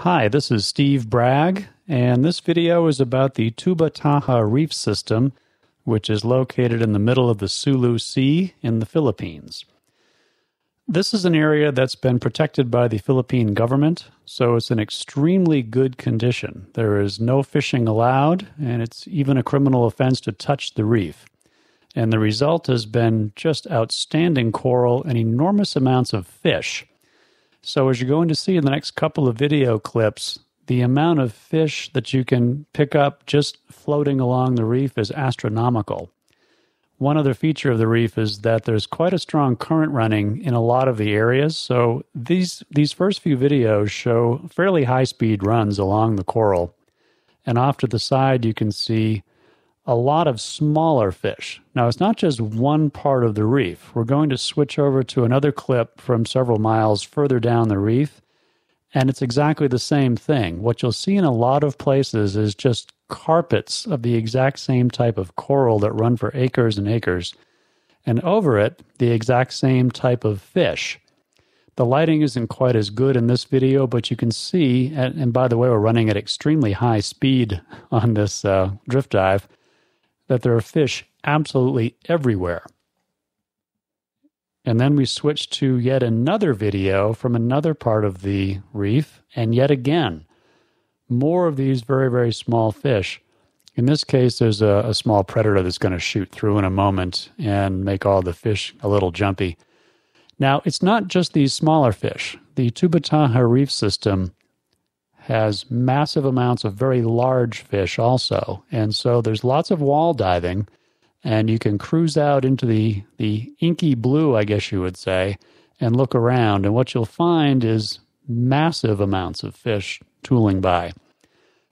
Hi, this is Steve Bragg, and this video is about the Tubbataha Reef System, which is located in the middle of the Sulu Sea in the Philippines. This is an area that's been protected by the Philippine government, so it's in extremely good condition. There is no fishing allowed, and it's even a criminal offense to touch the reef. And the result has been just outstanding coral and enormous amounts of fish. So as you're going to see in the next couple of video clips, the amount of fish that you can pick up just floating along the reef is astronomical. One other feature of the reef is that there's quite a strong current running in a lot of the areas, so these first few videos show fairly high-speed runs along the coral. And off to the side you can see a lot of smaller fish. Now, it's not just one part of the reef. We're going to switch over to another clip from several miles further down the reef, and it's exactly the same thing. What you'll see in a lot of places is just carpets of the exact same type of coral that run for acres and acres, and over it, the exact same type of fish. The lighting isn't quite as good in this video, but you can see, and by the way, we're running at extremely high speed on this drift dive, that there are fish absolutely everywhere. And then we switch to yet another video from another part of the reef, and yet again, more of these very, very small fish. In this case, there's a small predator that's going to shoot through in a moment and make all the fish a little jumpy. Now, it's not just these smaller fish. The Tubbataha Reef System has massive amounts of very large fish also. And so there's lots of wall diving, and you can cruise out into the inky blue, I guess you would say, and look around. And what you'll find is massive amounts of fish tooling by.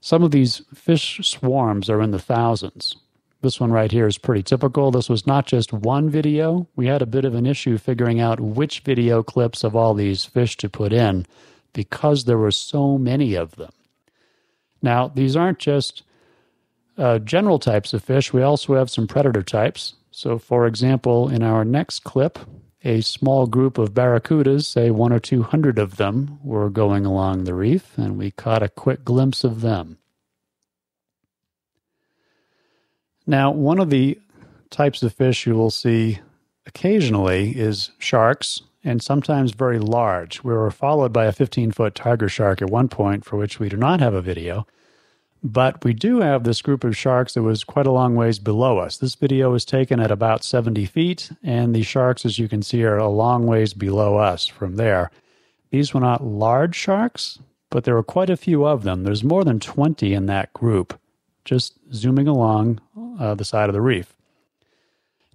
Some of these fish swarms are in the thousands. This one right here is pretty typical. This was not just one video. We had a bit of an issue figuring out which video clips of all these fish to put in, because there were so many of them. Now, these aren't just general types of fish. We also have some predator types. So, for example, in our next clip, a small group of barracudas, say 100 or 200 of them, were going along the reef, and we caught a quick glimpse of them. Now, one of the types of fish you will see occasionally is sharks, and sometimes very large. We were followed by a 15-foot tiger shark at one point, for which we do not have a video. But we do have this group of sharks that was quite a long ways below us. This video was taken at about 70 feet, and the sharks, as you can see, are a long ways below us from there. These were not large sharks, but there were quite a few of them. There's more than 20 in that group, just zooming along the side of the reef.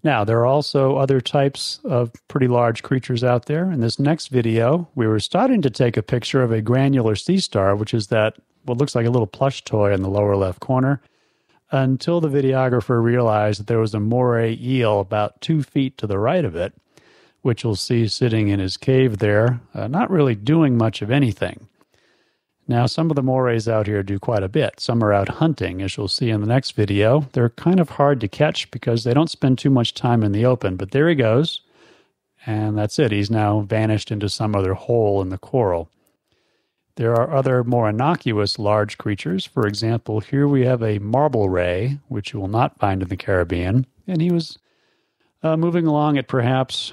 Now, there are also other types of pretty large creatures out there. In this next video, we were starting to take a picture of a granular sea star, which is that what looks like a little plush toy in the lower left corner, until the videographer realized that there was a moray eel about 2 feet to the right of it, which you'll see sitting in his cave there, not really doing much of anything. Now, some of the morays out here do quite a bit. Some are out hunting, as you'll see in the next video. They're kind of hard to catch because they don't spend too much time in the open, but there he goes. And that's it. He's now vanished into some other hole in the coral. There are other more innocuous large creatures. For example, here we have a marble ray, which you will not find in the Caribbean. And he was moving along at perhaps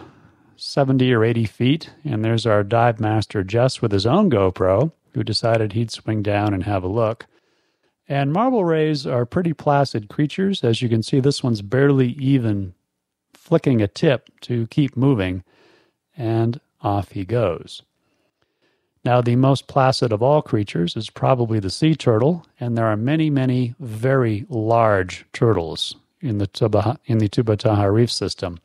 70 or 80 feet. And there's our dive master, Jess, with his own GoPro, who decided he'd swing down and have a look. And marble rays are pretty placid creatures. As you can see, this one's barely even flicking a tip to keep moving, and off he goes. Now, the most placid of all creatures is probably the sea turtle, and there are many, many very large turtles in the Tubbataha Reef System.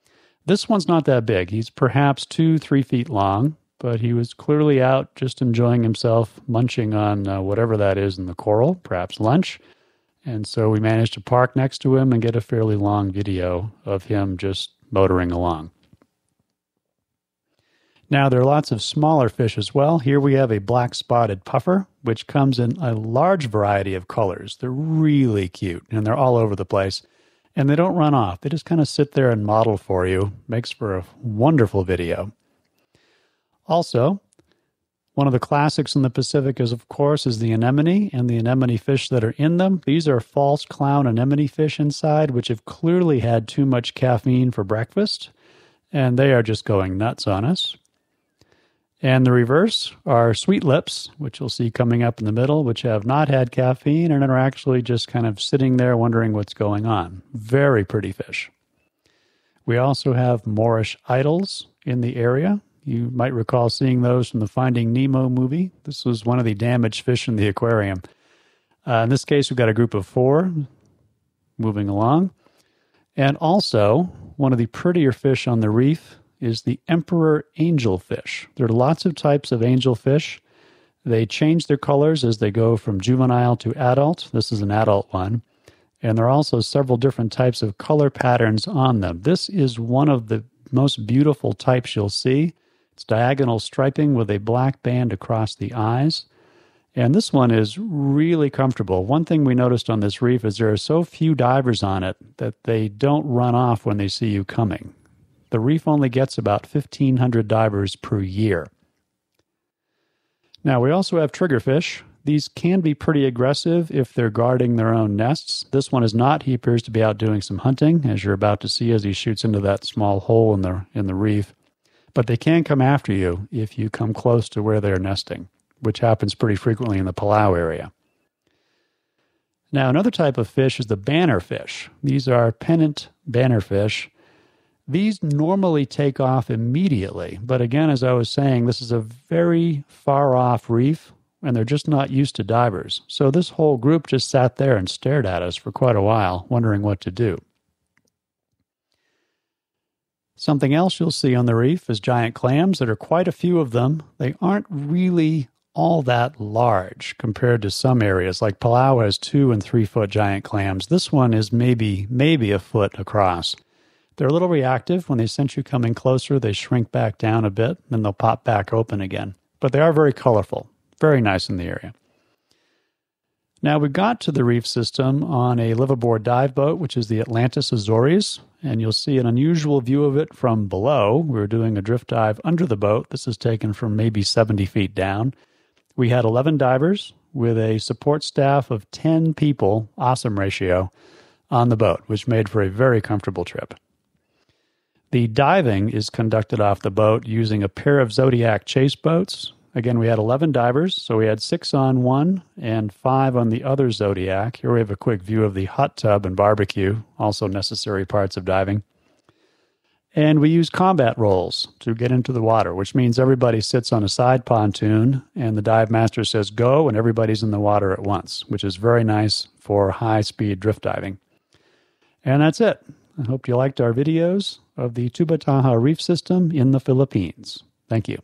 This one's not that big. He's perhaps 2-3 feet long, but he was clearly out just enjoying himself, munching on whatever that is in the coral, perhaps lunch. And so we managed to park next to him and get a fairly long video of him just motoring along. Now, there are lots of smaller fish as well. Here we have a black-spotted puffer, which comes in a large variety of colors. They're really cute, and they're all over the place. And they don't run off. They just kind of sit there and model for you. Makes for a wonderful video. Also, One of the classics in the Pacific is, of course, is the anemone and the anemone fish that are in them. These are false clown anemone fish inside, which have clearly had too much caffeine for breakfast, and they are just going nuts on us. And the reverse are sweet lips, which you'll see coming up in the middle, which have not had caffeine and are actually just kind of sitting there wondering what's going on. Very pretty fish. We also have Moorish idols in the area. You might recall seeing those from the Finding Nemo movie. This was one of the damaged fish in the aquarium. In this case, we've got a group of 4 moving along. And also, one of the prettier fish on the reef is the emperor angelfish. There are lots of types of angelfish. They change their colors as they go from juvenile to adult. This is an adult one. And there are also several different types of color patterns on them. This is one of the most beautiful types you'll see. It's diagonal striping with a black band across the eyes. And this one is really comfortable. One thing we noticed on this reef is there are so few divers on it that they don't run off when they see you coming. The reef only gets about 1,500 divers per year. Now, we also have triggerfish. These can be pretty aggressive if they're guarding their own nests. This one is not. He appears to be out doing some hunting, as you're about to see as he shoots into that small hole in the reef. But they can come after you if you come close to where they're nesting, which happens pretty frequently in the Palau area. Now, another type of fish is the bannerfish. These are pennant bannerfish. These normally take off immediately, but again, as I was saying, this is a very far-off reef, and they're just not used to divers. So this whole group just sat there and stared at us for quite a while, wondering what to do. Something else you'll see on the reef is giant clams. There are quite a few of them. They aren't really all that large compared to some areas. Like Palau has 2 and 3 foot giant clams. This one is maybe a foot across. They're a little reactive. When they sense you coming closer, they shrink back down a bit, then they'll pop back open again. But they are very colorful. Very nice in the area. Now, we got to the reef system on a liveaboard dive boat, which is the Atlantis Azores, and you'll see an unusual view of it from below. We were doing a drift dive under the boat. This is taken from maybe 70 feet down. We had 11 divers with a support staff of 10 people, awesome ratio, on the boat, which made for a very comfortable trip. The diving is conducted off the boat using a pair of Zodiac chase boats. Again, we had 11 divers, so we had 6 on one and 5 on the other Zodiac. Here we have a quick view of the hot tub and barbecue, also necessary parts of diving. And we use combat rolls to get into the water, which means everybody sits on a side pontoon, and the dive master says go, and everybody's in the water at once, which is very nice for high-speed drift diving. And that's it. I hope you liked our videos of the Tubbataha Reef System in the Philippines. Thank you.